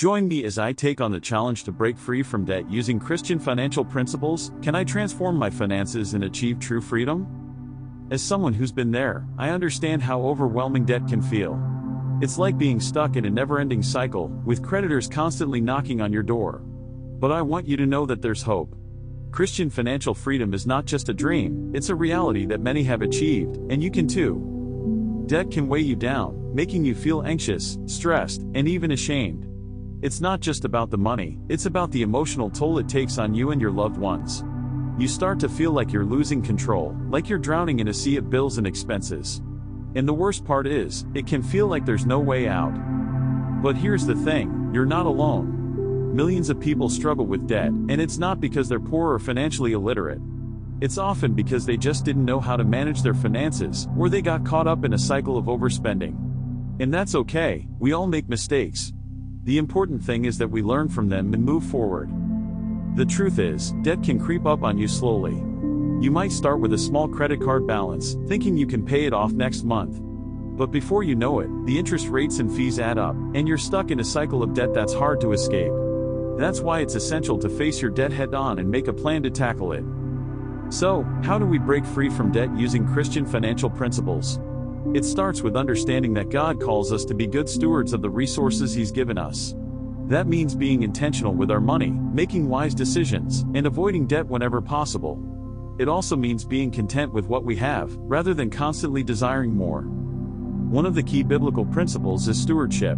Join me as I take on the challenge to break free from debt using Christian financial principles. Can I transform my finances and achieve true freedom? As someone who's been there, I understand how overwhelming debt can feel. It's like being stuck in a never-ending cycle, with creditors constantly knocking on your door. But I want you to know that there's hope. Christian financial freedom is not just a dream, it's a reality that many have achieved, and you can too. Debt can weigh you down, making you feel anxious, stressed, and even ashamed. It's not just about the money, it's about the emotional toll it takes on you and your loved ones. You start to feel like you're losing control, like you're drowning in a sea of bills and expenses. And the worst part is, it can feel like there's no way out. But here's the thing, you're not alone. Millions of people struggle with debt, and it's not because they're poor or financially illiterate. It's often because they just didn't know how to manage their finances, or they got caught up in a cycle of overspending. And that's okay, we all make mistakes. The important thing is that we learn from them and move forward. The truth is, debt can creep up on you slowly. You might start with a small credit card balance, thinking you can pay it off next month. But before you know it, the interest rates and fees add up, and you're stuck in a cycle of debt that's hard to escape. That's why it's essential to face your debt head-on and make a plan to tackle it. So, how do we break free from debt using Christian financial principles? It starts with understanding that God calls us to be good stewards of the resources He's given us. That means being intentional with our money, making wise decisions, and avoiding debt whenever possible. It also means being content with what we have, rather than constantly desiring more. One of the key biblical principles is stewardship.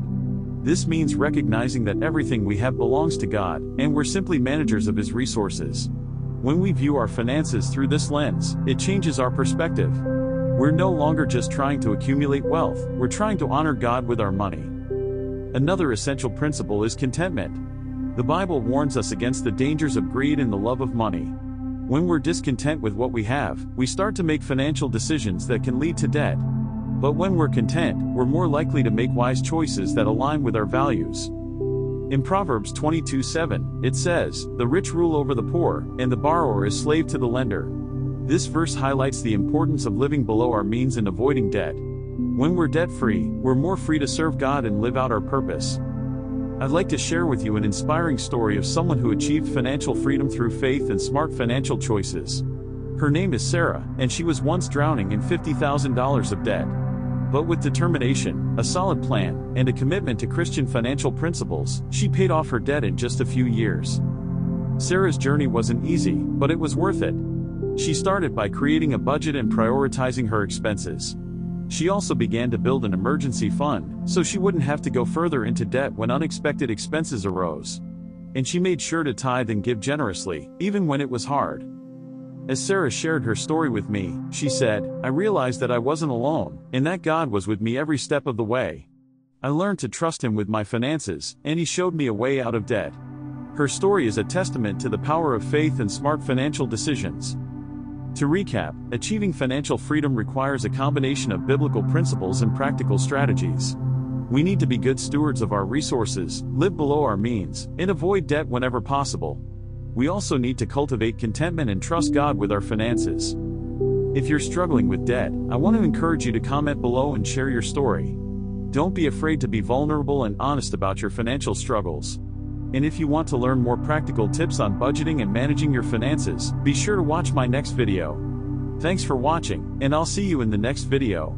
This means recognizing that everything we have belongs to God, and we're simply managers of His resources. When we view our finances through this lens, it changes our perspective. We're no longer just trying to accumulate wealth, we're trying to honor God with our money. Another essential principle is contentment. The Bible warns us against the dangers of greed and the love of money. When we're discontent with what we have, we start to make financial decisions that can lead to debt. But when we're content, we're more likely to make wise choices that align with our values. In Proverbs 22:7, it says, "The rich rule over the poor, and the borrower is slave to the lender." This verse highlights the importance of living below our means and avoiding debt. When we're debt-free, we're more free to serve God and live out our purpose. I'd like to share with you an inspiring story of someone who achieved financial freedom through faith and smart financial choices. Her name is Sarah, and she was once drowning in $50,000 of debt. But with determination, a solid plan, and a commitment to Christian financial principles, she paid off her debt in just a few years. Sarah's journey wasn't easy, but it was worth it. She started by creating a budget and prioritizing her expenses. She also began to build an emergency fund, so she wouldn't have to go further into debt when unexpected expenses arose. And she made sure to tithe and give generously, even when it was hard. As Sarah shared her story with me, she said, "I realized that I wasn't alone, and that God was with me every step of the way. I learned to trust Him with my finances, and He showed me a way out of debt." Her story is a testament to the power of faith and smart financial decisions. To recap, achieving financial freedom requires a combination of biblical principles and practical strategies. We need to be good stewards of our resources, live below our means, and avoid debt whenever possible. We also need to cultivate contentment and trust God with our finances. If you're struggling with debt, I want to encourage you to comment below and share your story. Don't be afraid to be vulnerable and honest about your financial struggles. And if you want to learn more practical tips on budgeting and managing your finances, be sure to watch my next video. Thanks for watching, and I'll see you in the next video.